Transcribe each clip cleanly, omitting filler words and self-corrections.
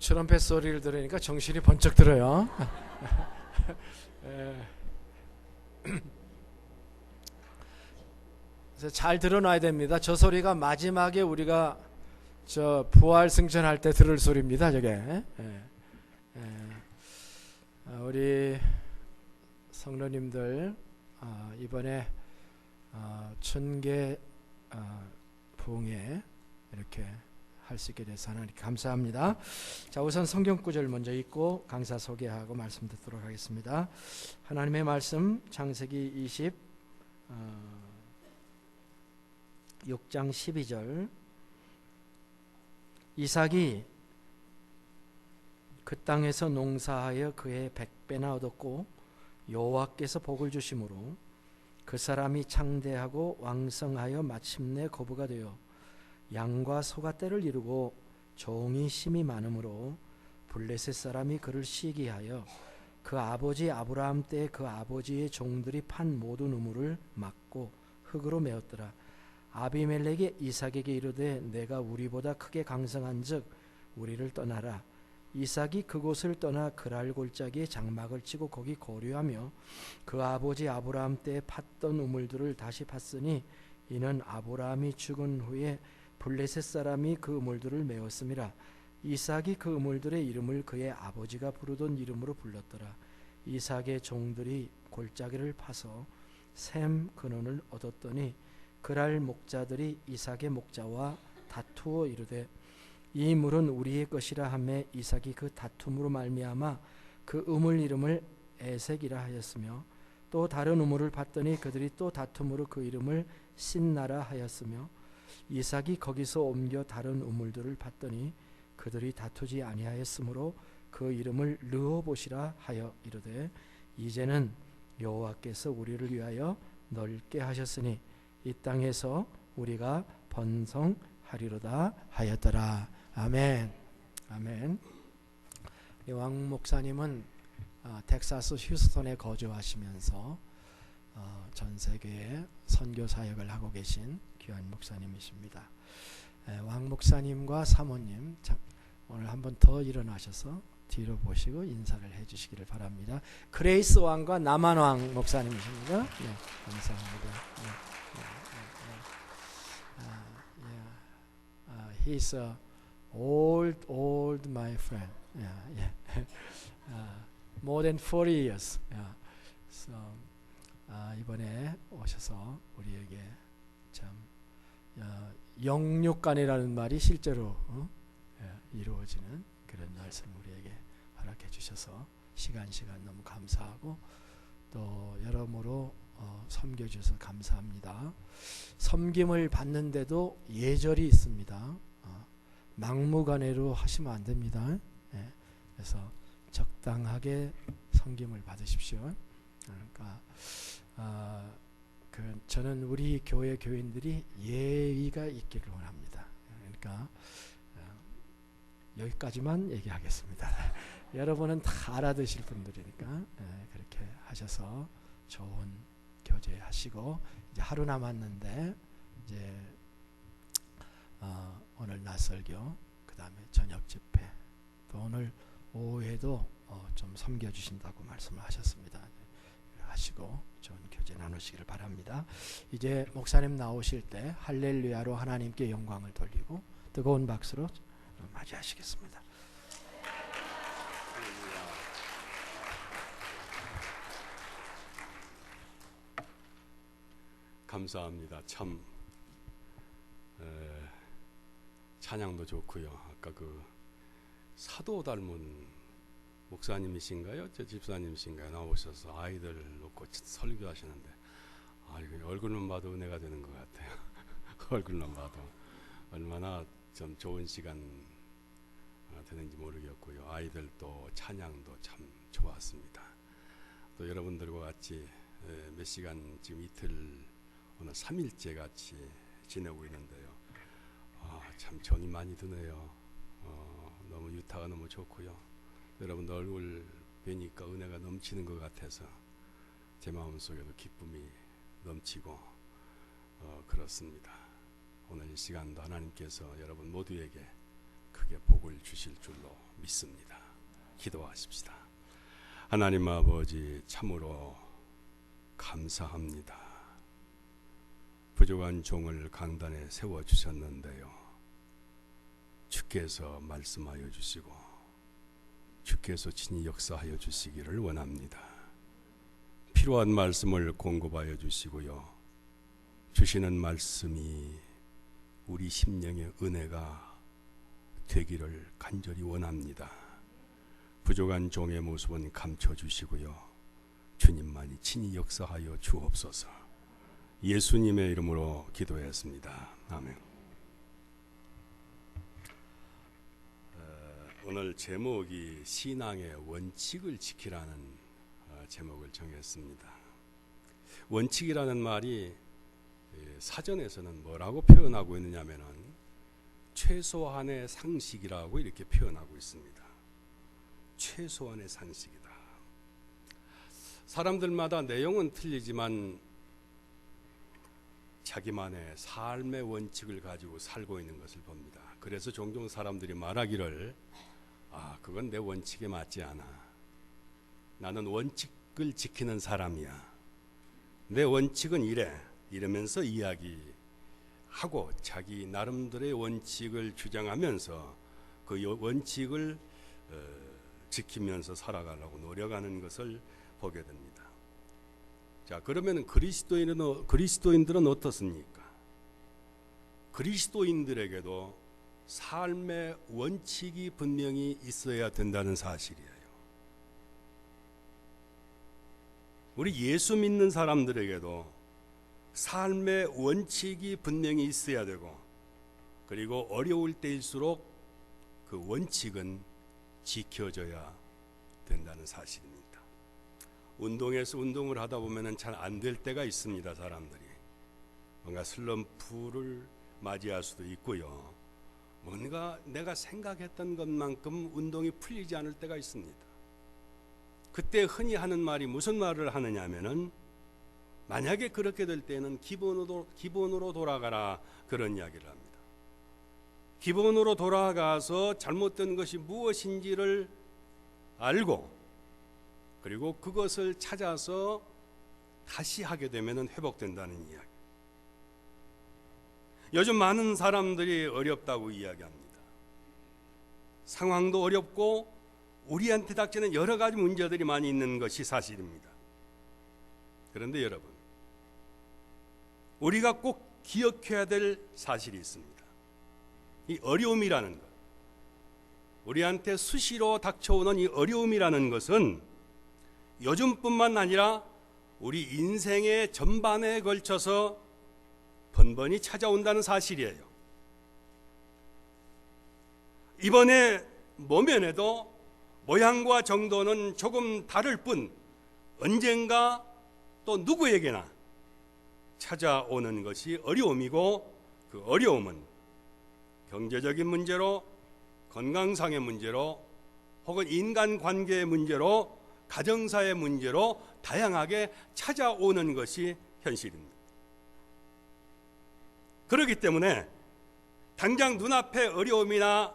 트럼펫 소리를 들으니까 정신이 번쩍 들어요. 그래서 잘 들어놔야 됩니다. 저 소리가 마지막에 우리가 저 부활 승천할 때 들을 소리입니다. 저게. 우리 성도님들 이번에 천개 부흥회 이렇게 할 수 있게 돼서 하나님 감사합니다. 자, 우선 성경 구절 먼저 읽고 강사 소개하고 말씀 듣도록 하겠습니다. 하나님의 말씀 창세기 26장 12절. 이삭이 그 땅에서 농사하여 그의 100배나 얻었고 여호와께서 복을 주심으로 그 사람이 창대하고 왕성하여 마침내 거부가 되어 양과 소가 떼를 이루고 종이 심이 많으므로 블레셋 사람이 그를 시기하여 그 아버지 아브라함 때 그 아버지의 종들이 판 모든 우물을 막고 흙으로 메었더라. 아비멜렉이 이삭에게 이르되 내가 우리보다 크게 강성한즉 우리를 떠나라. 이삭이 그곳을 떠나 그랄 골짜기에 장막을 치고 거기 거류하며 그 아버지 아브라함 때 팠던 우물들을 다시 팠으니 이는 아브라함이 죽은 후에 블레셋 사람이 그 우물들을 메었음이라. 이삭이 그 우물들의 이름을 그의 아버지가 부르던 이름으로 불렀더라. 이삭의 종들이 골짜기를 파서 샘 근원을 얻었더니 그랄 목자들이 이삭의 목자와 다투어 이르되 이 물은 우리의 것이라 하매 이삭이 그 다툼으로 말미암아 그 우물 이름을 에색이라 하였으며 또 다른 우물을 봤더니 그들이 또 다툼으로 그 이름을 신나라 하였으며 이삭이 거기서 옮겨 다른 우물들을 봤더니 그들이 다투지 아니하였으므로 그 이름을 르호봇이라 하여 이르되 이제는 여호와께서 우리를 위하여 넓게 하셨으니 이 땅에서 우리가 번성하리로다 하였더라. 아멘. 아멘. 왕 목사님은 텍사스 휴스턴에 거주하시면서 전 세계에 선교 사역을 하고 계신 귀한 목사님이십니다. 왕 목사님과 사모님 오늘 한 번 더 일어나셔서 뒤로 보시고 인사를 해주시기를 바랍니다. 그레이스 왕과 나만 왕 목사님이십니다. 네, 감사합니다. He's a old my friend. More than 40 years. So 이번에 오셔서 우리에게 참 영육간이라는 말이 실제로 이루어지는 그런 말씀 우리에게 허락해 주셔서 시간 너무 감사하고 또 여러모로 섬겨주셔서 감사합니다. 섬김을 받는데도 예절이 있습니다. 막무가내로 하시면 안 됩니다. 그래서 적당하게 섬김을 받으십시오. 그러니까 저는 우리 교회 교인들이 예의가 있기를 원합니다. 그러니까 여기까지만 얘기하겠습니다. 여러분은 다 알아두실 분들이니까 그렇게 하셔서 좋은 교제하시고 이제 하루 남았는데 이제 오늘 낮설교 그 다음에 저녁 집회 또 오늘 오후에도 좀 섬겨주신다고 말씀을 하셨습니다. 하시고 좋은 교제 나누시기를 바랍니다. 이제 목사님 나오실 때 할렐루야로 하나님께 영광을 돌리고 뜨거운 박수로 맞이하시겠습니다. 감사합니다. 참 찬양도 좋고요. 아까 그 사도 닮은 목사님이신가요? 저 집사님이신가요? 나오셔서 아이들 놓고 설교하시는데 얼굴만 봐도 은혜가 되는 것 같아요. 얼굴만 봐도 얼마나 좀 좋은 시간 되는지 모르겠고요. 아이들도 찬양도 참 좋았습니다. 또 여러분들과 같이 몇 시간 지금 이틀 오늘 3일째 같이 지내고 있는데요. 참 정이 많이 드네요. 너무 유타가 너무 좋고요. 여러분들 얼굴 뵈니까 은혜가 넘치는 것 같아서 제 마음속에도 기쁨이 넘치고 그렇습니다. 오늘 이 시간도 하나님께서 여러분 모두에게 크게 복을 주실 줄로 믿습니다. 기도하십시다. 하나님 아버지, 참으로 감사합니다. 부족한 종을 강단에 세워주셨는데요, 주께서 말씀하여 주시고 주께서 친히 역사하여 주시기를 원합니다. 필요한 말씀을 공급하여 주시고요, 주시는 말씀이 우리 심령의 은혜가 되기를 간절히 원합니다. 부족한 종의 모습은 감춰주시고요, 주님만이 친히 역사하여 주옵소서. 예수님의 이름으로 기도했습니다. 아멘. 오늘 제목이 신앙의 원칙을 지키라는 제목을 정했습니다. 원칙이라는 말이 사전에서는 뭐라고 표현하고 있느냐면은 최소한의 상식이라고 이렇게 표현하고 있습니다. 최소한의 상식이다. 사람들마다 내용은 틀리지만 자기만의 삶의 원칙을 가지고 살고 있는 것을 봅니다. 그래서 종종 사람들이 말하기를, 그건 내 원칙에 맞지 않아. 나는 원칙을 지키는 사람이야. 내 원칙은 이래. 이러면서 이야기하고 자기 나름대로의 원칙을 주장하면서 그 원칙을 지키면서 살아가려고 노력하는 것을 보게 됩니다. 자, 그러면 그리스도인들은 어떻습니까? 그리스도인들에게도 삶의 원칙이 분명히 있어야 된다는 사실이에요. 우리 예수 믿는 사람들에게도 삶의 원칙이 분명히 있어야 되고, 그리고 어려울 때일수록 그 원칙은 지켜져야 된다는 사실입니다. 운동에서 운동을 하다 보면 잘 안 될 때가 있습니다. 사람들이 뭔가 슬럼프를 맞이할 수도 있고요, 뭔가 내가 생각했던 것만큼 운동이 풀리지 않을 때가 있습니다. 그때 흔히 하는 말이 무슨 말을 하느냐 하면은, 만약에 그렇게 될 때는 기본으로 돌아가라, 그런 이야기를 합니다. 기본으로 돌아가서 잘못된 것이 무엇인지를 알고, 그리고 그것을 찾아서 다시 하게 되면 회복된다는 이야기. 요즘 많은 사람들이 어렵다고 이야기합니다. 상황도 어렵고 우리한테 닥치는 여러 가지 문제들이 많이 있는 것이 사실입니다. 그런데 여러분, 우리가 꼭 기억해야 될 사실이 있습니다. 이 어려움이라는 것, 우리한테 수시로 닥쳐오는 이 어려움이라는 것은 요즘뿐만 아니라 우리 인생의 전반에 걸쳐서 번번이 찾아온다는 사실이에요. 이번에 모면에도 모양과 정도는 조금 다를 뿐 언젠가 또 누구에게나 찾아오는 것이 어려움이고, 그 어려움은 경제적인 문제로, 건강상의 문제로, 혹은 인간관계의 문제로, 가정사의 문제로 다양하게 찾아오는 것이 현실입니다. 그렇기 때문에 당장 눈앞의 어려움이나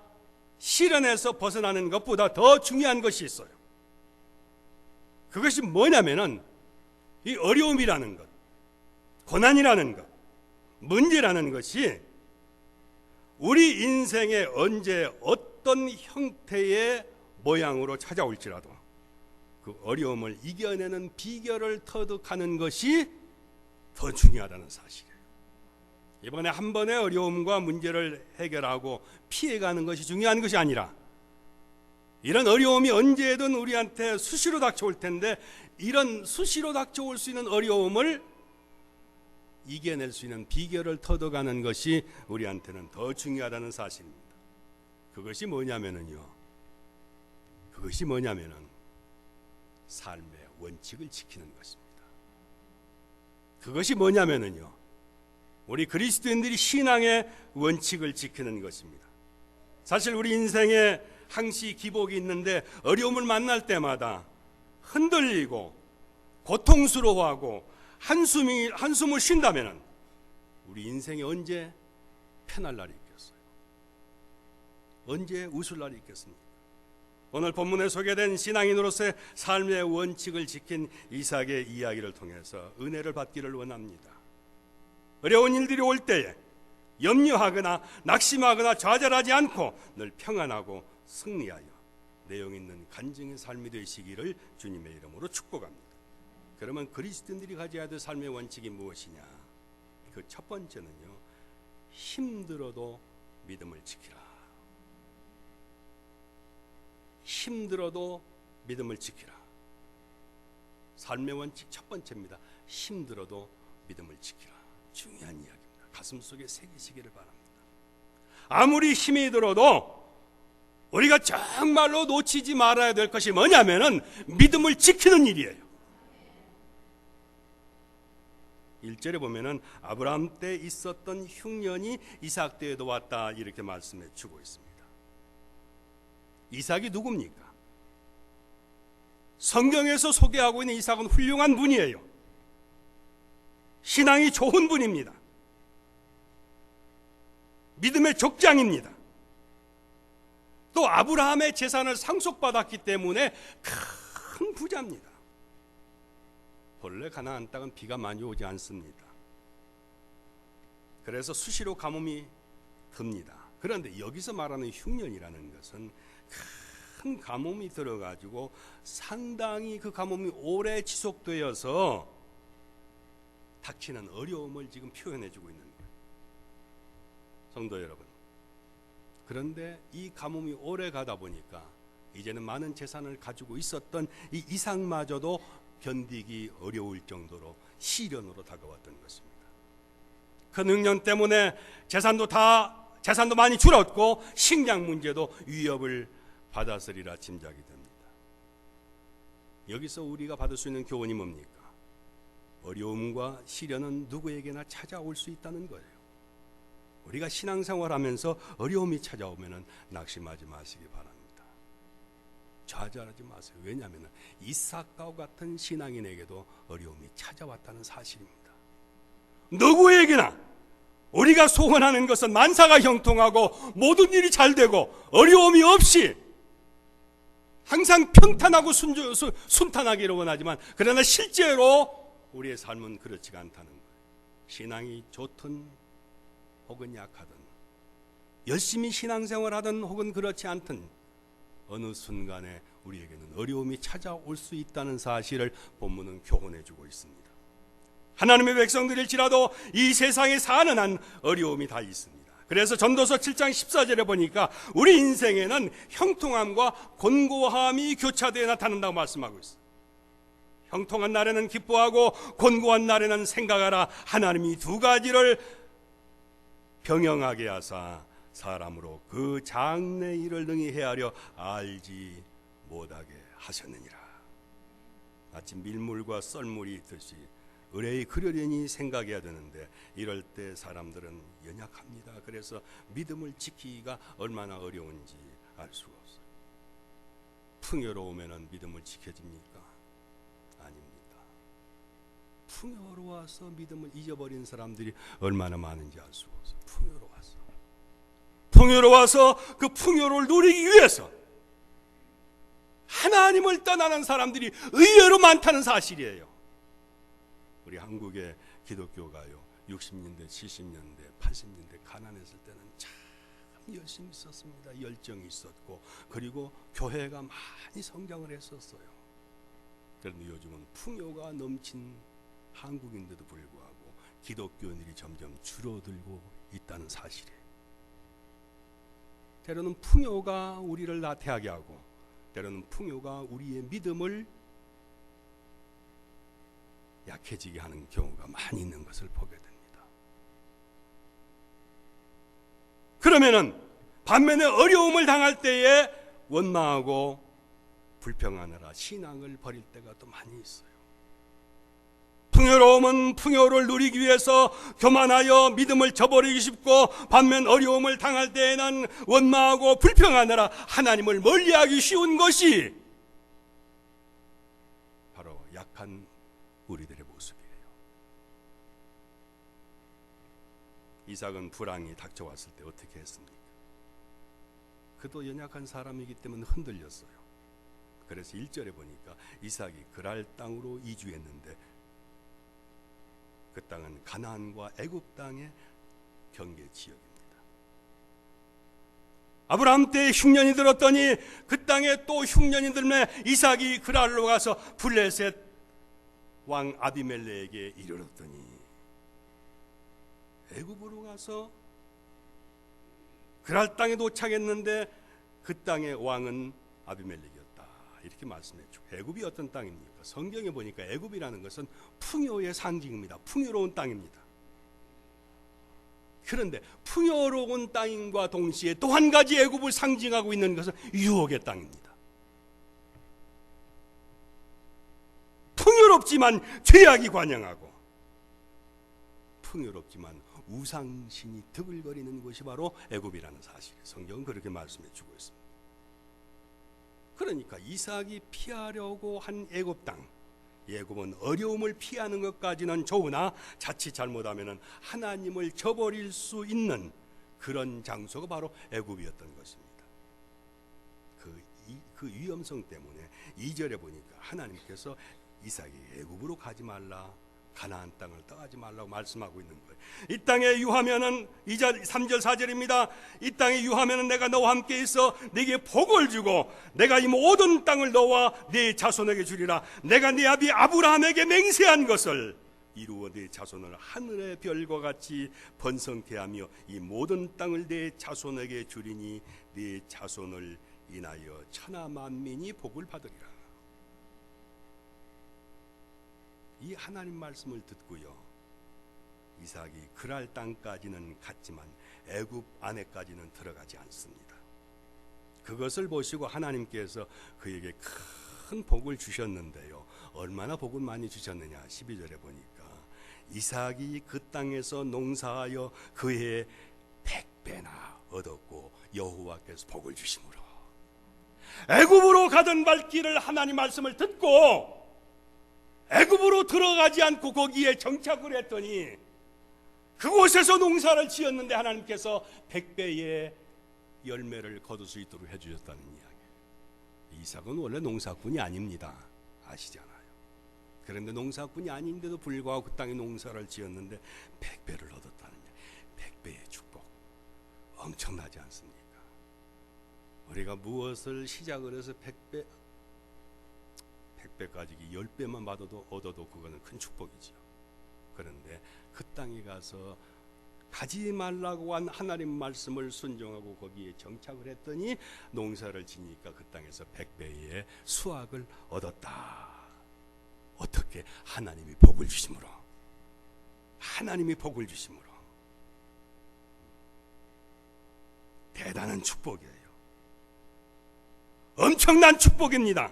시련에서 벗어나는 것보다 더 중요한 것이 있어요. 그것이 뭐냐면은 이 어려움이라는 것, 고난이라는 것, 문제라는 것이 우리 인생에 언제 어떤 형태의 모양으로 찾아올지라도 그 어려움을 이겨내는 비결을 터득하는 것이 더 중요하다는 사실이에요. 이번에 한 번의 어려움과 문제를 해결하고 피해가는 것이 중요한 것이 아니라, 이런 어려움이 언제든 우리한테 수시로 닥쳐올 텐데, 이런 수시로 닥쳐올 수 있는 어려움을 이겨낼 수 있는 비결을 터득하는 것이 우리한테는 더 중요하다는 사실입니다. 그것이 뭐냐면은 삶의 원칙을 지키는 것입니다. 그것이 뭐냐면은요, 우리 그리스도인들이 신앙의 원칙을 지키는 것입니다. 사실 우리 인생에 항시 기복이 있는데 어려움을 만날 때마다 흔들리고 고통스러워하고 한숨을 쉰다면 우리 인생에 언제 편할 날이 있겠어요? 언제 웃을 날이 있겠습니까? 오늘 본문에 소개된 신앙인으로서의 삶의 원칙을 지킨 이삭의 이야기를 통해서 은혜를 받기를 원합니다. 어려운 일들이 올 때에 염려하거나 낙심하거나 좌절하지 않고 늘 평안하고 승리하여 내용 있는 간증의 삶이 되시기를 주님의 이름으로 축복합니다. 그러면 그리스도인들이 가져야 될 삶의 원칙이 무엇이냐? 그 첫 번째는요, 힘들어도 믿음을 지키라. 힘들어도 믿음을 지키라. 삶의 원칙 첫 번째입니다. 힘들어도 믿음을 지키라. 중요한 이야기입니다. 가슴 속에 새기시기를 바랍니다. 아무리 힘이 들어도 우리가 정말로 놓치지 말아야 될 것이 뭐냐면은 믿음을 지키는 일이에요. 1절에 보면은 아브라함 때 있었던 흉년이 이삭 때에도 왔다 이렇게 말씀해 주고 있습니다. 이삭이 누굽니까? 성경에서 소개하고 있는 이삭은 훌륭한 분이에요. 신앙이 좋은 분입니다. 믿음의 족장입니다. 또 아브라함의 재산을 상속받았기 때문에 큰 부자입니다. 본래 가나안 땅은 비가 많이 오지 않습니다. 그래서 수시로 가뭄이 듭니다. 그런데 여기서 말하는 흉년이라는 것은 큰 가뭄이 들어가지고 상당히 그 가뭄이 오래 지속되어서 닥치는 어려움을 지금 표현해주고 있는 거예요. 성도 여러분, 그런데 이 가뭄이 오래 가다 보니까 이제는 많은 재산을 가지고 있었던 이 이삭마저도 견디기 어려울 정도로 시련으로 다가왔던 것입니다. 그 능년 때문에 재산도 많이 줄었고 식량 문제도 위협을 받았으리라 짐작이 됩니다. 여기서 우리가 받을 수 있는 교훈이 뭡니까? 어려움과 시련은 누구에게나 찾아올 수 있다는 거예요. 우리가 신앙생활하면서 어려움이 찾아오면 낙심하지 마시기 바랍니다. 좌절하지 마세요. 왜냐하면 이삭과 같은 신앙인에게도 어려움이 찾아왔다는 사실입니다. 누구에게나 우리가 소원하는 것은 만사가 형통하고 모든 일이 잘 되고 어려움이 없이 항상 평탄하고 순탄하기를 원하지만 그러나 실제로 우리의 삶은 그렇지가 않다는 거예요. 신앙이 좋든 혹은 약하든 열심히 신앙생활하든 혹은 그렇지 않든 어느 순간에 우리에게는 어려움이 찾아올 수 있다는 사실을 본문은 교훈해주고 있습니다. 하나님의 백성들일지라도 이 세상에 사는 한 어려움이 다 있습니다. 그래서 전도서 7장 14절에 보니까 우리 인생에는 형통함과 곤고함이 교차되어 나타난다고 말씀하고 있어요. 형통한 날에는 기뻐하고 곤고한 날에는 생각하라. 하나님이 두 가지를 병영하게 하사 사람으로 그 장래 일을 능히 헤아려 알지 못하게 하셨느니라. 마치 밀물과 썰물이 있듯이 의뢰히 그러려니 생각해야 되는데 이럴 때 사람들은 연약합니다. 그래서 믿음을 지키기가 얼마나 어려운지 알 수가 없어요. 풍요로우면 믿음을 지켜집니까? 아닙니다. 풍요로워서 믿음을 잊어버린 사람들이 얼마나 많은지 알 수가 없어요. 풍요로워서 그 풍요를 누리기 위해서 하나님을 떠나는 사람들이 의외로 많다는 사실이에요. 우리 한국의 기독교가요 60년대, 70년대, 80년대 가난했을 때는 참 열심히 있었습니다. 열정이 있었고 그리고 교회가 많이 성장을 했었어요. 그런데 요즘은 풍요가 넘친 한국인데도 불구하고 기독교인들이 점점 줄어들고 있다는 사실이에요. 때로는 풍요가 우리를 나태하게 하고 때로는 풍요가 우리의 믿음을 약해지게 하는 경우가 많이 있는 것을 보게 됩니다. 그러면은 반면에 어려움을 당할 때에 원망하고 불평하느라 신앙을 버릴 때가 또 많이 있어요. 풍요로움은 풍요를 누리기 위해서 교만하여 믿음을 저버리기 쉽고 반면 어려움을 당할 때에는 원망하고 불평하느라 하나님을 멀리하기 쉬운 것이 바로 약한 우리들의 모습이에요. 이삭은 불황이 닥쳐왔을 때 어떻게 했습니까? 그도 연약한 사람이기 때문에 흔들렸어요. 그래서 1절에 보니까 이삭이 그랄 땅으로 이주했는데 그 땅은 가나안과 애굽 땅의 경계 지역입니다. 아브라함 때 흉년이 들었더니 그 땅에 또 흉년이 들매 이삭이 그랄로 가서 블레셋 왕 아비멜렉에게 이르렀더니 애굽으로 가서 그랄 땅에 도착했는데 그 땅의 왕은 아비멜렉이었다. 이렇게 말씀해 주고, 애굽이 어떤 땅입니까? 성경에 보니까 애굽이라는 것은 풍요의 상징입니다. 풍요로운 땅입니다. 그런데 풍요로운 땅과 동시에 또 한 가지 애굽을 상징하고 있는 것은 유혹의 땅입니다. 풍요롭지만 죄악이 관영하고, 풍요롭지만 우상신이 드글거리는 곳이 바로 애굽이라는 사실, 성경은 그렇게 말씀해 주고 있습니다. 그러니까 이삭이 피하려고 한 애굽 땅, 애굽은 어려움을 피하는 것까지는 좋으나 자칫 잘못하면 하나님을 저버릴 수 있는 그런 장소가 바로 애굽이었던 것입니다. 그 위험성 때문에 2절에 보니까 하나님께서 이삭이 애굽으로 가지 말라, 가나안 땅을 떠나지 말라고 말씀하고 있는 거예요. 이 땅에 유하면은 3절 4절입니다. 이 땅에 유하면은 내가 너와 함께 있어 네게 복을 주고 내가 이 모든 땅을 너와 네 자손에게 주리라. 내가 네 아비 아브라함에게 맹세한 것을 이루어 네 자손을 하늘의 별과 같이 번성케 하며 이 모든 땅을 네 자손에게 주리니 네 자손을 인하여 천하 만민이 복을 받으리라. 이 하나님 말씀을 듣고요, 이삭이 그랄 땅까지는 갔지만 애굽 안에까지는 들어가지 않습니다. 그것을 보시고 하나님께서 그에게 큰 복을 주셨는데요, 얼마나 복을 많이 주셨느냐. 12절에 보니까 이삭이 그 땅에서 농사하여 그의 100배나 얻었고 여호와께서 복을 주심으로, 애굽으로 가던 발길을 하나님 말씀을 듣고 애굽으로 들어가지 않고 거기에 정착을 했더니 그곳에서 농사를 지었는데 하나님께서 100배의 열매를 거둘 수 있도록 해주셨다는 이야기. 이삭은 원래 농사꾼이 아닙니다. 아시잖아요. 그런데 농사꾼이 아닌데도 불구하고 그 땅에 농사를 지었는데 100배를 얻었다는 이야기. 100배의 축복, 엄청나지 않습니까? 우리가 무엇을 시작을 해서 100배까지 10배만 얻어도 그거는 큰 축복이죠. 그런데 그 땅에 가서 가지 말라고 한 하나님 말씀을 순종하고 거기에 정착을 했더니 농사를 지니까 그 땅에서 100배의 수확을 얻었다. 어떻게? 하나님이 복을 주심으로. 하나님이 복을 주심으로. 대단한 축복이에요. 엄청난 축복입니다.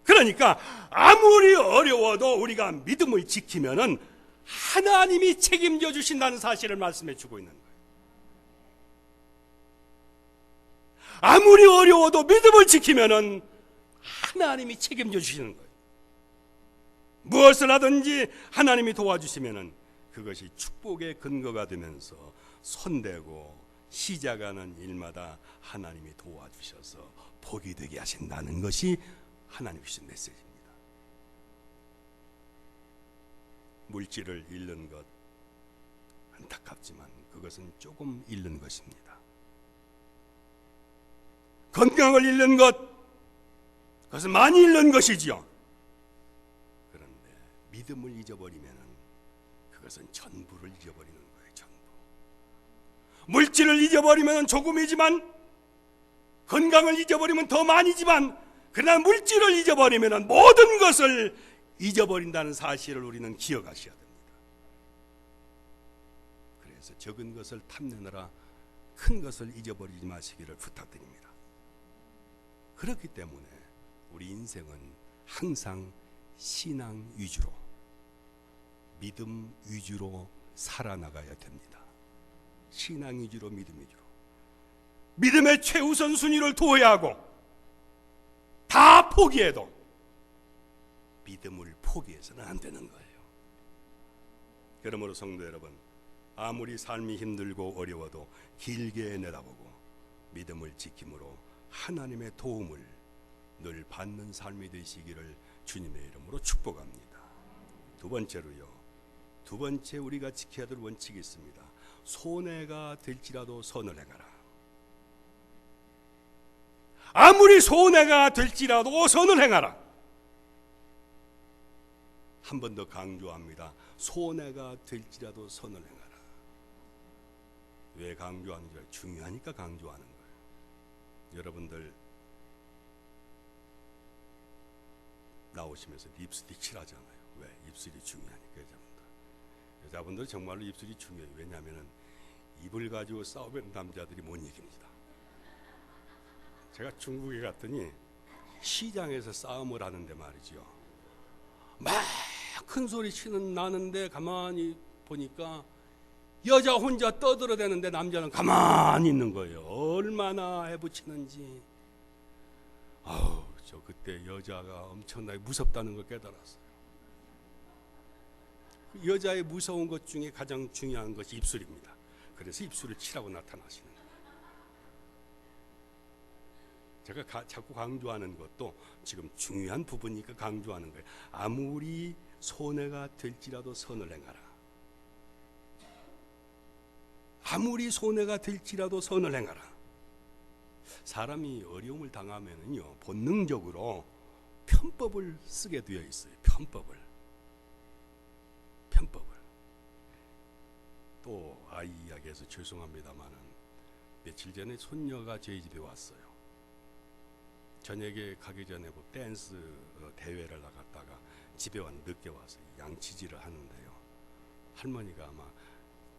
그러니까 아무리 어려워도 우리가 믿음을 지키면은 하나님이 책임져 주신다는 사실을 말씀해 주고 있는 거예요. 아무리 어려워도 믿음을 지키면은 하나님이 책임져 주시는 거예요. 무엇을 하든지 하나님이 도와주시면은 그것이 축복의 근거가 되면서 손대고 시작하는 일마다 하나님이 도와주셔서 복이 되게 하신다는 것이 하나님 주신 메시지입니다. 물질을 잃는 것 안타깝지만 그것은 조금 잃는 것입니다. 건강을 잃는 것, 그것은 많이 잃는 것이지요. 그런데 믿음을 잊어버리면 그것은 전부를 잊어버리는 거예요. 전부. 물질을 잊어버리면 조금이지만, 건강을 잊어버리면 더 많이지만, 그러나 물질을 잊어버리면 모든 것을 잊어버린다는 사실을 우리는 기억하셔야 됩니다. 그래서 적은 것을 탐내느라 큰 것을 잊어버리지 마시기를 부탁드립니다. 그렇기 때문에 우리 인생은 항상 신앙 위주로, 믿음 위주로 살아나가야 됩니다. 신앙 위주로, 믿음 위주로. 믿음의 최우선 순위를 둬야 하고, 다 포기해도 믿음을 포기해서는 안 되는 거예요. 그러므로 성도 여러분, 아무리 삶이 힘들고 어려워도 길게 내다보고 믿음을 지킴으로 하나님의 도움을 늘 받는 삶이 되시기를 주님의 이름으로 축복합니다. 두 번째로요, 두 번째 우리가 지켜야 될 원칙이 있습니다. 손해가 될지라도 선을 행하라. 아무리 손해가 될지라도 선을 행하라. 한 번 더 강조합니다. 손해가 될지라도 선을 행하라. 왜 강조하는지 중요하니까 강조하는 거예요. 여러분들 나오시면서 립스틱 칠하잖아요. 왜? 입술이 중요하니까. 여자분들 정말로 입술이 중요해요. 왜냐하면 입을 가지고 싸우면 남자들이 못 이깁니다. 제가 중국에 갔더니 시장에서 싸움을 하는데 말이죠, 막 큰 소리 치는 나는데 가만히 보니까 여자 혼자 떠들어대는데 남자는 가만히 있는 거예요. 얼마나 해붙이는지. 아우, 저 그때 여자가 엄청나게 무섭다는 걸 깨달았어요. 여자의 무서운 것 중에 가장 중요한 것이 입술입니다. 그래서 입술을 치라고 나타나시는 거예요. 제가 자꾸 강조하는 것도 지금 중요한 부분이니까 강조하는 거예요. 아무리 손해가 될지라도 선을 행하라. 아무리 손해가 될지라도 선을 행하라. 사람이 어려움을 당하면은요, 본능적으로 편법을 쓰게 되어 있어요. 편법을. 또 아이 이야기해서 죄송합니다만은 며칠 전에 손녀가 저희 집에 왔어요. 저녁에 가기 전에 뭐 댄스 대회를 나갔다가 집에 왔 늦게 와서 양치질을 하는데요. 할머니가 아마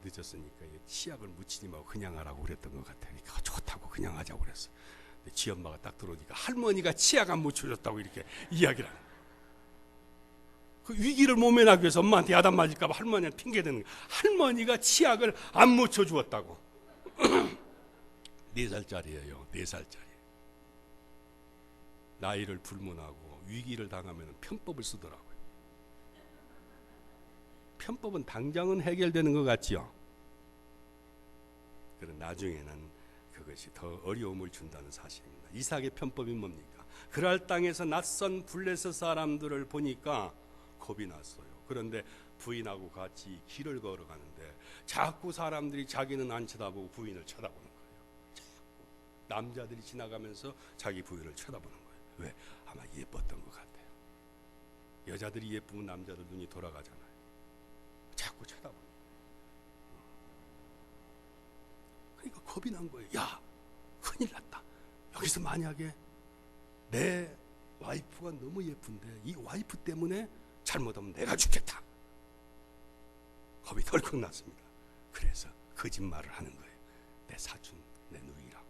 늦었으니까 치약을 묻히지 말고 그냥 하라고 그랬던 것 같아요. 그러니까 좋다고 그냥 하자고 그랬어요. 근데 지 엄마가 딱 들어오니까 할머니가 치약 안 묻혀줬다고 이렇게 이야기를 하는 거예요. 그 위기를 모면하기 위해서 엄마한테 야단 맞을까 봐 할머니한테 핑계대는 거예요. 할머니가 치약을 안 묻혀주었다고. 4살짜리예요. 4살짜리. 나이를 불문하고 위기를 당하면 편법을 쓰더라고요. 편법은 당장은 해결되는 것 같지요. 그런데 나중에는 그것이 더 어려움을 준다는 사실입니다. 이삭의 편법이 뭡니까? 그랄 땅에서 낯선 블레셋 사람들을 보니까 겁이 났어요. 그런데 부인하고 같이 길을 걸어가는데 자꾸 사람들이 자기는 안 쳐다보고 부인을 쳐다보는 거예요. 자꾸 남자들이 지나가면서 자기 부인을 쳐다보는 거예요. 왜? 아마 예뻤던 것 같아요. 여자들이 예쁘면 남자들 눈이 돌아가잖아요. 자꾸 쳐다보는 거예요. 그러니까 겁이 난 거예요. 야, 큰일 났다. 여기서 만약에 내 와이프가 너무 예쁜데 이 와이프 때문에 잘못하면 내가 죽겠다. 겁이 덜컥 났습니다. 그래서 거짓말을 하는 거예요. 내 사촌, 내 누이라고.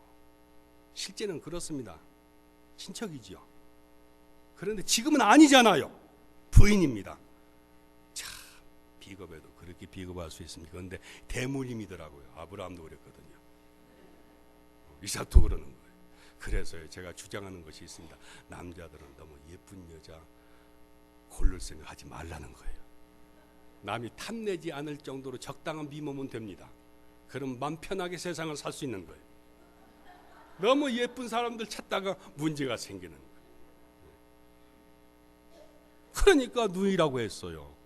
실제는 그렇습니다. 친척이지요. 그런데 지금은 아니잖아요. 부인입니다. 참 비겁해도 그렇게 비겁할 수 있습니까? 그런데 대물림이더라고요. 아브라함도 그랬거든요. 이삭도 그러는 거예요. 그래서 제가 주장하는 것이 있습니다. 남자들은 너무 예쁜 여자 고를 생각하지 말라는 거예요. 남이 탐내지 않을 정도로 적당한 미모면 됩니다. 그럼 맘 편하게 세상을 살 수 있는 거예요. 너무 예쁜 사람들 찾다가 문제가 생기는 거예요. 그러니까 누이라고 했어요.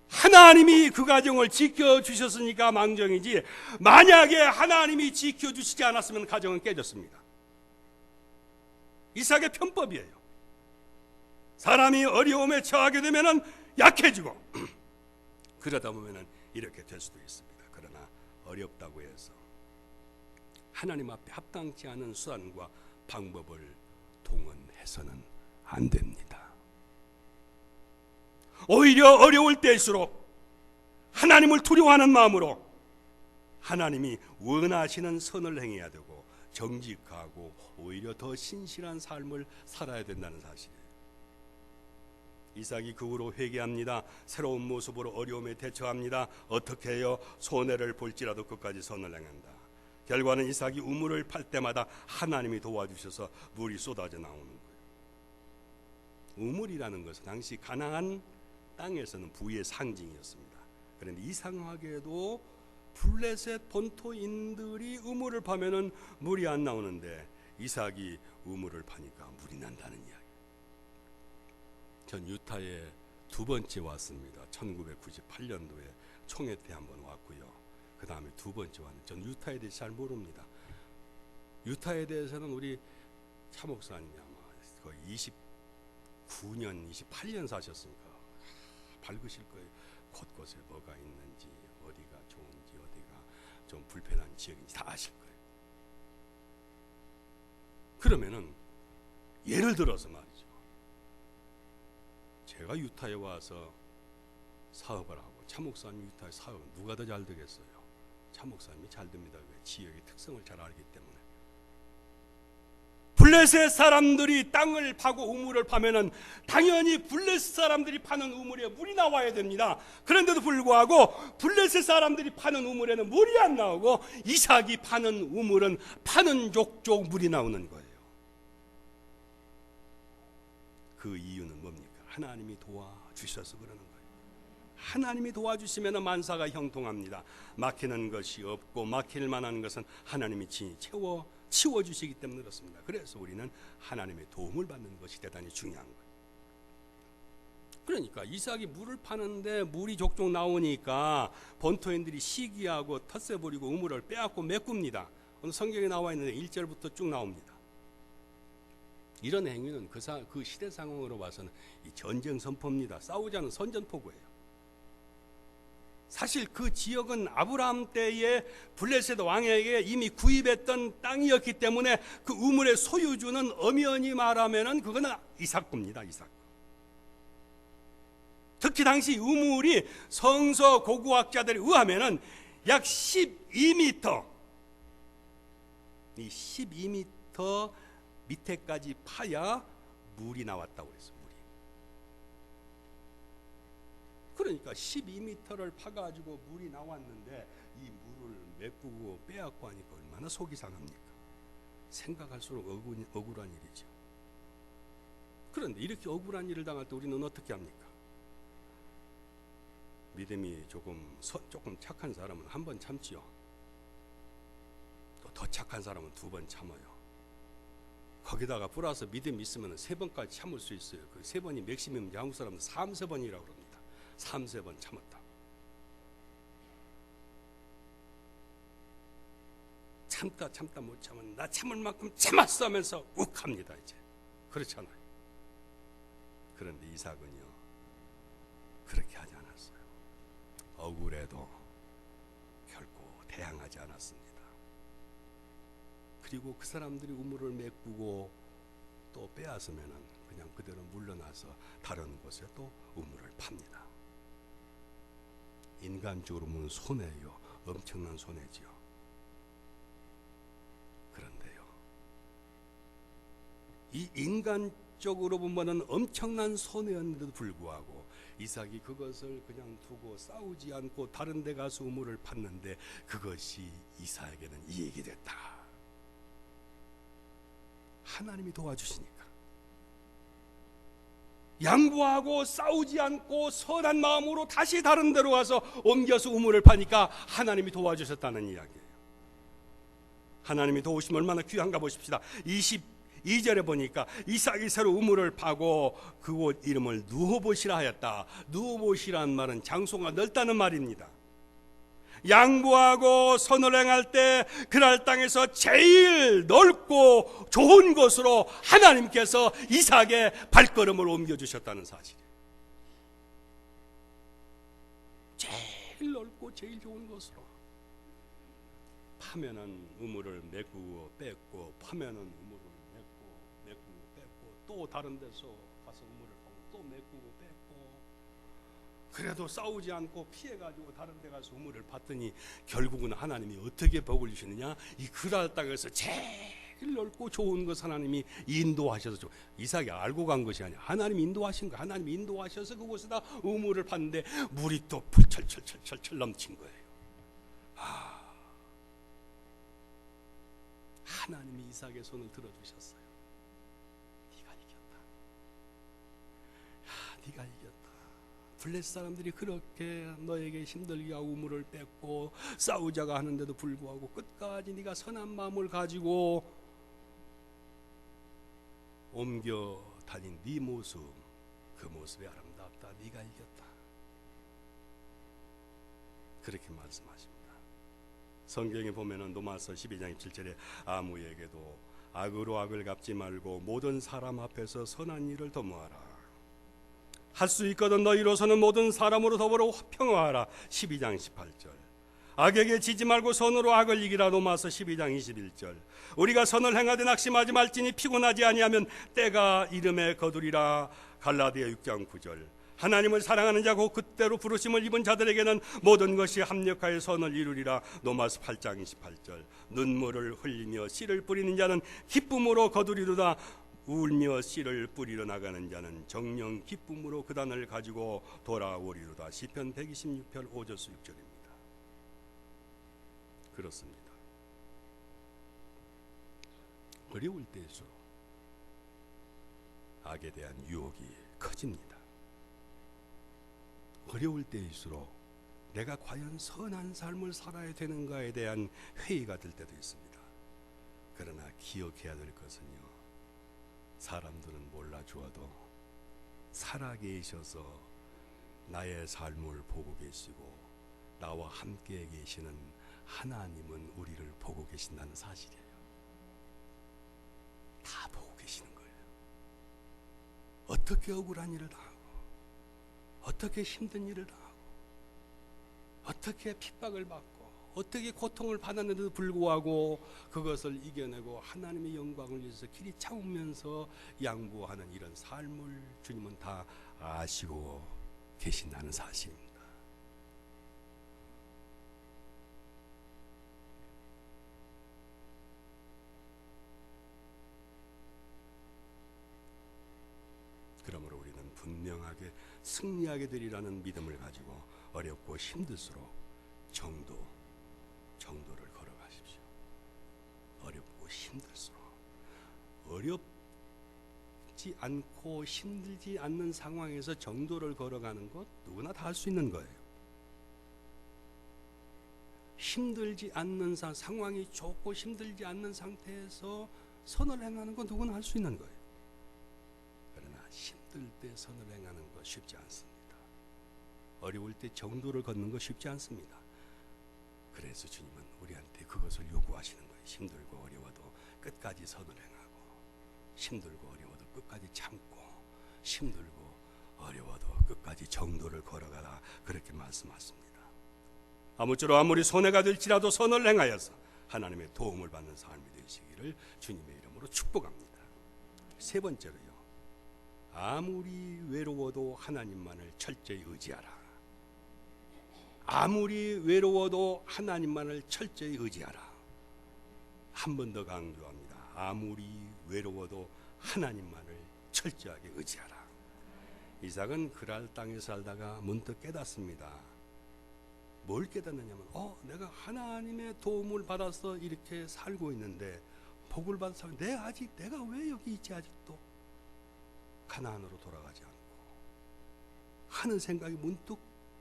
하나님이 그 가정을 지켜주셨으니까 망정이지, 만약에 하나님이 지켜주시지 않았으면 가정은 깨졌습니다. 이삭의 편법이에요. 사람이 어려움에 처하게 되면 약해지고 그러다 보면 이렇게 될 수도 있습니다. 그러나 어렵다고 해서 하나님 앞에 합당치 않은 수단과 방법을 동원해서는 안 됩니다. 오히려 어려울 때일수록 하나님을 두려워하는 마음으로 하나님이 원하시는 선을 행해야 되고 정직하고 오히려 더 신실한 삶을 살아야 된다는 사실이에요. 이삭이 그 후로 회개합니다. 새로운 모습으로 어려움에 대처합니다. 어떻게 해요? 손해를 볼지라도 끝까지 선을 행한다. 결과는 이삭이 우물을 팔 때마다 하나님이 도와주셔서 물이 쏟아져 나오는 거예요. 우물이라는 것은 당시 가나안 땅에서는 부의 상징이었습니다. 그런데 이상하게도 블레셋 본토인들이 우물을 파면은 물이 안 나오는데 이삭이 우물을 파니까 물이 난다는 이야기. 전 유타에 두 번째 왔습니다. 1998년도에 총회 때 한번 왔고요. 그 다음에 두 번째 왔는데 전 유타에 대해서 잘 모릅니다. 유타에 대해서는 우리 차 목사님이 아마 거의 29년, 28년 사셨으니까 밝으실 거예요. 곳곳에 뭐가 있는지, 어디가 좋은지, 어디가 좀 불편한 지역인지 다 아실 거예요. 그러면은 예를 들어서 말이죠. 제가 유타에 와서 사업을 하고 차 목사님 유타에 사업은 누가 더 잘 되겠어요? 차 목사님이 잘 됩니다. 왜? 지역의 특성을 잘 알기 때문에. 블레셋 사람들이 땅을 파고 우물을 파면은 당연히 블레셋 사람들이 파는 우물에 물이 나와야 됩니다. 그런데도 불구하고 블레셋 사람들이 파는 우물에는 물이 안 나오고 이삭이 파는 우물은 파는 족족 물이 나오는 거예요. 그 이유는 뭡니까? 하나님이 도와주셔서 그러는 거예요. 하나님이 도와주시면 만사가 형통합니다. 막히는 것이 없고 막힐 만한 것은 하나님이 친히 치워주시기 때문에 그렇습니다. 그래서 우리는 하나님의 도움을 받는 것이 대단히 중요한 거예요. 그러니까 이삭이 물을 파는데 물이 족족 나오니까 본토인들이 시기하고 텃세 부리고 우물을 빼앗고 메꿉니다. 오늘 성경에 나와 있는데 1절부터 쭉 나옵니다. 이런 행위는 그 시대 상황으로 봐서는 이 전쟁 선포입니다. 싸우자는 선전포고예요. 사실 그 지역은 아브라함 때에 블레셋 왕에게 이미 구입했던 땅이었기 때문에 그 우물의 소유주는 엄연히 말하면은 그거는 이삭 겁니다. 이삭. 특히 당시 우물이 성서 고고학자들에 의하면은 약 12m, 이 12m 밑에까지 파야 물이 나왔다고 그랬어요. 그러니까 12m를 파가지고 물이 나왔는데 이 물을 메꾸고 빼앗고 하니까 얼마나 속이 상합니까? 생각할수록 억울한 일이죠. 그런데 이렇게 억울한 일을 당할 때 우리는 어떻게 합니까? 믿음이 조금 착한 사람은 한 번 참지요. 또 더 착한 사람은 두 번 참아요. 거기다가 플러스 믿음이 있으면 세 번까지 참을 수 있어요. 그 세 번이 맥시멈 한국 사람은 3~4번이라고 그럽니다. 3~4번 참았다. 참다 못 참은 나 참을 만큼 참았어 하면서 욱합니다. 이제 그렇잖아요. 그런데 이삭은요 그렇게 하지 않았어요. 억울해도 결코 대항하지 않았습니다. 그리고 그 사람들이 우물을 메꾸고 또 빼앗으면은 그냥 그대로 물러나서 다른 곳에 또 우물을 팝니다. 인간적으로 보면 손해요. 엄청난 손해지요. 그런데요, 이 인간적으로 보면 엄청난 손해였는데도 불구하고 이삭이 그것을 그냥 두고 싸우지 않고 다른 데 가서 우물을 팠는데 그것이 이삭에게는 이익이 됐다. 하나님이 도와주시니까. 양보하고 싸우지 않고 선한 마음으로 다시 다른 데로 가서 옮겨서 우물을 파니까 하나님이 도와주셨다는 이야기예요. 하나님이 도우시면 얼마나 귀한가 보십시다. 22절에 보니까 이삭이 새로 우물을 파고 그곳 이름을 누호봇이라 하였다. 누호봇이라는 말은 장소가 넓다는 말입니다. 양보하고 선을 행할 때 그날 땅에서 제일 넓고 좋은 곳으로 하나님께서 이삭의 발걸음을 옮겨주셨다는 사실이에요. 제일 넓고 제일 좋은 곳으로. 파면은 우물을 메꾸고 뺐고, 파면은 우물을 메꾸고 뺐고, 또 다른 데서 가서 우물을 파고 또 메꾸고 뺐고, 그래도 싸우지 않고 피해가지고 다른 데 가서 우물을 팠더니 결국은 하나님이 어떻게 복을 주시느냐? 이 그랄 땅에서 제일 넓고 좋은 것 하나님이 인도하셔서, 이삭이 알고 간 것이 아니야. 하나님이 인도하신 거야. 하나님이 인도하셔서 그곳에다 우물을 팠는데 물이 또 철철 넘친 거예요. 하나님이 이삭의 손을 들어주셨어요. 네가 이겼다. 네가 이겼다. 블레셋 사람들이 그렇게 너에게 힘들게 하고 우물을 뺏고 싸우자가 하는데도 불구하고 끝까지 네가 선한 마음을 가지고 옮겨 다닌 네 모습, 그 모습이 아름답다. 네가 이겼다. 그렇게 말씀하십니다. 성경에 보면은 로마서 12장 17절에 아무에게도 악으로 악을 갚지 말고 모든 사람 앞에서 선한 일을 도모하라. 할 수 있거든 너희로서는 모든 사람으로 더불어 평화하라. 12장 18절. 악에게 지지 말고 선으로 악을 이기라. 로마서 12장 21절. 우리가 선을 행하되 낙심하지 말지니 피곤하지 아니하면 때가 이름에 거두리라. 갈라디아 6장 9절. 하나님을 사랑하는 자고 그때로 부르심을 입은 자들에게는 모든 것이 합력하여 선을 이루리라. 로마서 8장 28절. 눈물을 흘리며 씨를 뿌리는 자는 기쁨으로 거두리로다. 울며 씨를 뿌리러 나가는 자는 정령 기쁨으로 그 단을 가지고 돌아오리로다. 시편 126편 5절수 6절입니다. 그렇습니다. 어려울 때일수록 악에 대한 유혹이 커집니다. 어려울 때일수록 내가 과연 선한 삶을 살아야 되는가에 대한 회의가 들 때도 있습니다. 그러나 기억해야 될 것은요, 사람들은 몰라주어도 살아계셔서 나의 삶을 보고 계시고 나와 함께 계시는 하나님은 우리를 보고 계신다는 사실이에요. 다 보고 계시는 거예요. 어떻게 억울한 일을 당하고, 어떻게 힘든 일을 당하고, 어떻게 핍박을 받고, 어떻게 고통을 받았는데도 불구하고 그것을 이겨내고 하나님의 영광을 위해서 길이 참으면서 양보하는 이런 삶을 주님은 다 아시고 계신다는 사실입니다. 그러므로 우리는 분명하게 승리하게 되리라는 믿음을 가지고 어렵고 힘들수록 정도를 걸어가십시오. 어렵고 힘들수록. 어렵지 않고 힘들지 않는 상황에서 정도를 걸어가는 것 누구나 다 할 수 있는 거예요. 힘들지 않는 상황이 좋고 힘들지 않는 상태에서 선을 행하는 건 누구나 할 수 있는 거예요. 그러나 힘들 때 선을 행하는 것 쉽지 않습니다. 어려울 때 정도를 걷는 것 쉽지 않습니다. 그래서 주님은 우리한테 그것을 요구하시는 거예요. 힘들고 어려워도 끝까지 선을 행하고, 힘들고 어려워도 끝까지 참고, 힘들고 어려워도 끝까지 정도를 걸어가라. 그렇게 말씀하십니다. 아무쪼록 아무리 손해가 될지라도 선을 행하여서 하나님의 도움을 받는 삶이 되시기를 주님의 이름으로 축복합니다. 세 번째로요, 아무리 외로워도 하나님만을 철저히 의지하라. 아무리 외로워도 하나님만을 철저히 의지하라. 한 번 더 강조합니다. 아무리 외로워도 하나님만을 철저하게 의지하라. 이삭은 그랄 땅에 살다가 문득 깨닫습니다. 뭘 깨닫느냐면 내가 하나님의 도움을 받아서 이렇게 살고 있는데, 복을 받아서 내가 왜 여기 있지 아직도 가나안으로 돌아가지 않고 하는 생각이 문득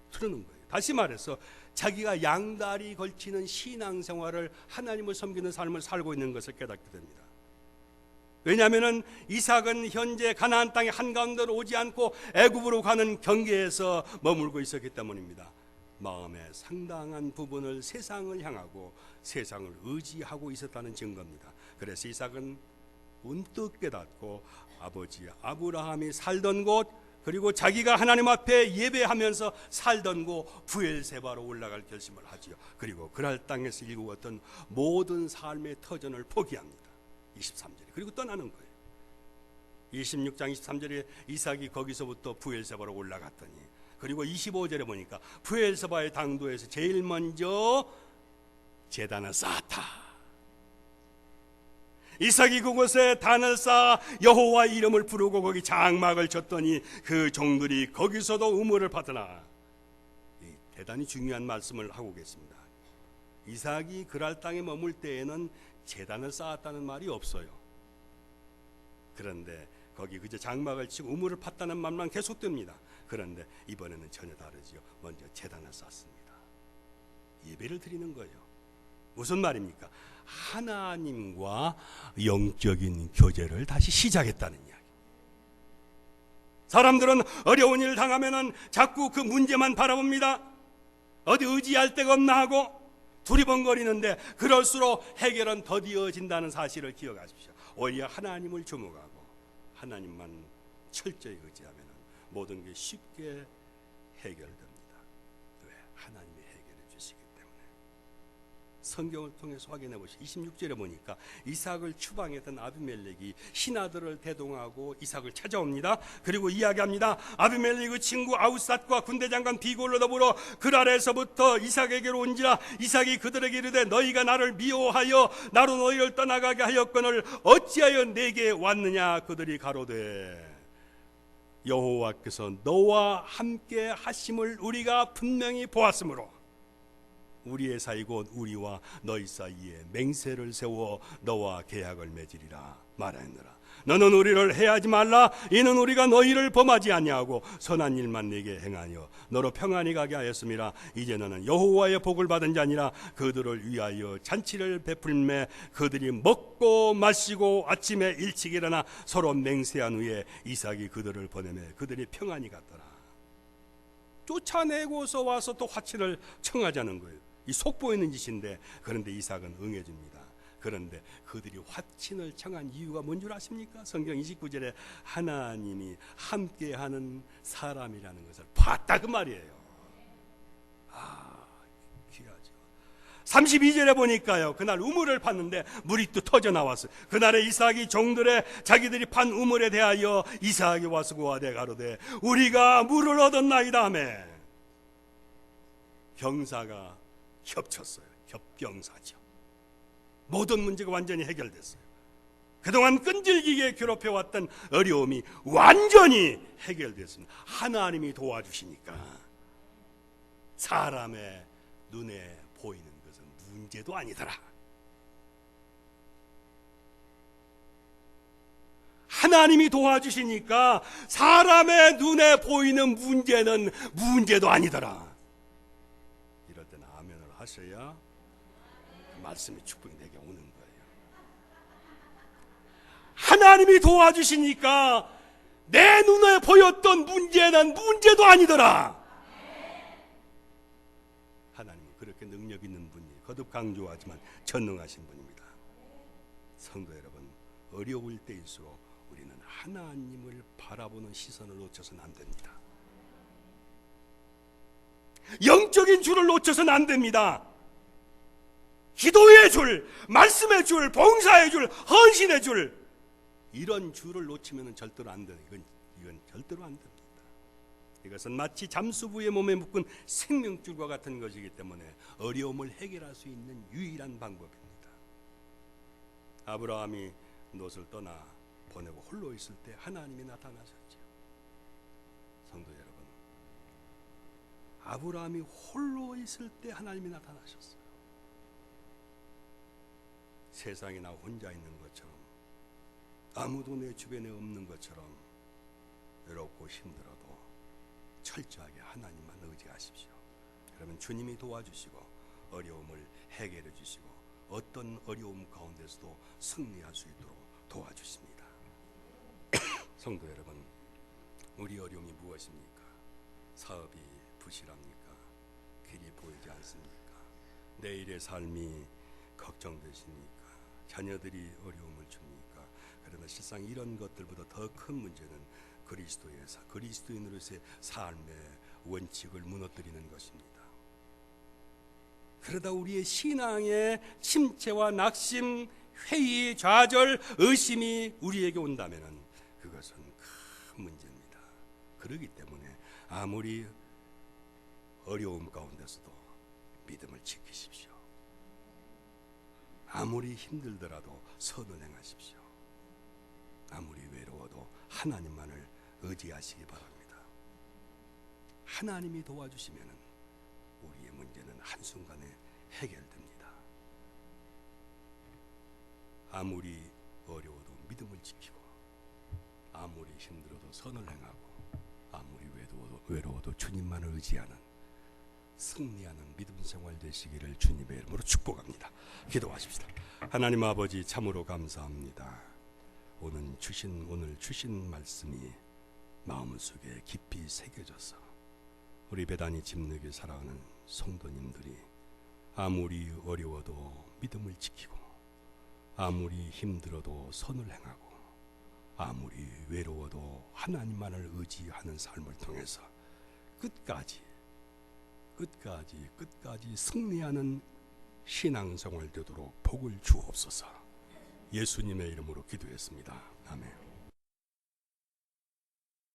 들어오는 거예요. 다시 말해서 자기가 양다리 걸치는 신앙생활을, 하나님을 섬기는 삶을 살고 있는 것을 깨닫게 됩니다. 왜냐하면 이삭은 현재 가나안 땅의 한가운데로 오지 않고 애굽으로 가는 경계에서 머물고 있었기 때문입니다. 마음의 상당한 부분을 세상을 향하고 세상을 의지하고 있었다는 증거입니다. 그래서 이삭은 문득 깨닫고 아버지 아브라함이 살던 곳, 그리고 자기가 하나님 앞에 예배하면서 살던 곳 부엘세바로 올라갈 결심을 하지요. 그리고 그랄 땅에서 일구었던 모든 삶의 터전을 포기합니다. 23절에. 그리고 떠나는 거예요. 26장 23절에 이삭이 거기서부터 부엘세바로 올라갔더니, 그리고 25절에 보니까 부엘세바의 당도에서 제일 먼저 제단을 쌓았다. 이삭이 그곳에 단을 쌓아 여호와 이름을 부르고 거기 장막을 쳤더니 그 종들이 거기서도 우물을 받으나. 대단히 중요한 말씀을 하고 계십니다. 이삭이 그랄 땅에 머물 때에는 제단을 쌓았다는 말이 없어요. 그런데 거기 그저 장막을 치고 우물을 팠다는 말만 계속됩니다. 그런데 이번에는 전혀 다르지요. 먼저 제단을 쌓습니다. 예배를 드리는 거예요. 무슨 말입니까? 하나님과 영적인 교제를 다시 시작했다는 이야기. 사람들은 어려운 일을 당하면은 자꾸 그 문제만 바라봅니다. 어디 의지할 데가 없나 하고 두리번거리는데 그럴수록 해결은 더디어진다는 사실을 기억하십시오. 오히려 하나님을 주목하고 하나님만 철저히 의지하면 모든 게 쉽게 해결됩니다. 왜? 하나님이 해결해 주시기 때문에. 성경을 통해서 확인해 보시죠. 26절에 보니까 이삭을 추방했던 아비멜렉이 신하들을 대동하고 이삭을 찾아옵니다. 그리고 이야기합니다. 아비멜렉의 친구 아우삿과 군대장관 비골로 더불어 그랄에서부터 이삭에게로 온지라. 이삭이 그들에게 이르되 너희가 나를 미워하여 나로 너희를 떠나가게 하였거늘 어찌하여 내게 왔느냐. 그들이 가로되 여호와께서 너와 함께 하심을 우리가 분명히 보았으므로 우리의 사이 곧 우리와 너희 사이에 맹세를 세워 너와 계약을 맺으리라 말하였느라. 너는 우리를 해하지 말라. 이는 우리가 너희를 범하지 아니하고 선한 일만 네게 행하여 너로 평안히 가게 하였음이라. 이제 너는 여호와의 복을 받은 자니라. 그들을 위하여 잔치를 베풀매 그들이 먹고 마시고 아침에 일찍 일어나 서로 맹세한 후에 이삭이 그들을 보내매 그들이 평안히 갔더라. 쫓아내고서 와서 또 화친을 청하자는 거예요. 이 속보이는 짓인데 그런데 이삭은 응해줍니다. 그런데 그들이 화친을 청한 이유가 뭔 줄 아십니까? 성경 29절에 하나님이 함께하는 사람이라는 것을 봤다 그 말이에요. 귀하죠. 32절에 보니까요, 그날 우물을 팠는데 물이 또 터져 나왔어요. 그날에 이삭이 종들의 자기들이 판 우물에 대하여 이삭이 와서 고하되 가로되 우리가 물을 얻었나이다 하며 병사가 협쳤어요. 협병사죠. 모든 문제가 완전히 해결됐어요. 그동안 끈질기게 괴롭혀왔던 어려움이 완전히 해결됐습니다. 하나님이 도와주시니까 사람의 눈에 보이는 것은 문제도 아니더라. 하나님이 도와주시니까 사람의 눈에 보이는 문제는 문제도 아니더라. 이럴 때는 아멘을 하셔야 말씀의 축복이 내게 오는 거예요. 하나님이 도와주시니까 내 눈에 보였던 문제는 문제도 아니더라. 하나님은 그렇게 능력 있는 분이 거듭 강조하지만 전능하신 분입니다. 성도 여러분, 어려울 때일수록 우리는 하나님을 바라보는 시선을 놓쳐서는 안 됩니다. 영적인 줄을 놓쳐서는 안 됩니다. 기도의 줄, 말씀의 줄, 봉사의 줄, 헌신의 줄, 이런 줄을 놓치면 절대로 안 돼요. 이건 절대로 안 됩니다. 이것은 마치 잠수부의 몸에 묶은 생명줄과 같은 것이기 때문에 어려움을 해결할 수 있는 유일한 방법입니다. 아브라함이 롯을 떠나 보내고 홀로 있을 때 하나님이 나타나셨죠. 성도 여러분, 아브라함이 홀로 있을 때 하나님이 나타나셨어요. 세상에 나 혼자 있는 것처럼, 아무도 내 주변에 없는 것처럼 외롭고 힘들어도 철저하게 하나님만 의지하십시오. 그러면 주님이 도와주시고 어려움을 해결해 주시고 어떤 어려움 가운데서도 승리할 수 있도록 도와주십니다. 성도 여러분, 우리 어려움이 무엇입니까? 사업이 부실합니까? 길이 보이지 않습니까? 내일의 삶이 걱정되십니까? 자녀들이 어려움을 줍니까? 그러나 실상 이런 것들보다 더 큰 문제는 그리스도인으로서의 삶의 원칙을 무너뜨리는 것입니다. 그러다 우리의 신앙의 침체와 낙심, 회의, 좌절, 의심이 우리에게 온다면 그것은 큰 문제입니다. 그렇기 때문에 아무리 어려움 가운데서도 믿음을 지키십시오. 아무리 힘들더라도 선을 행하십시오. 아무리 외로워도 하나님만을 의지하시기 바랍니다. 하나님이 도와주시면 우리의 문제는 한순간에 해결됩니다. 아무리 어려워도 믿음을 지키고 아무리 힘들어도 선을 행하고 아무리 외로워도 주님만을 의지하는 승리하는 믿음 생활 되시기를 주님의 이름으로 축복합니다. 기도하십시다. 하나님 아버지, 참으로 감사합니다. 오늘 주신 말씀이 마음속에 깊이 새겨져서 우리 배단위 집내교 살아가는 성도님들이 아무리 어려워도 믿음을 지키고 아무리 힘들어도 선을 행하고 아무리 외로워도 하나님만을 의지하는 삶을 통해서 끝까지 승리하는 신앙생활 되도록 복을 주옵소서. 예수님의 이름으로 기도했습니다. 아멘.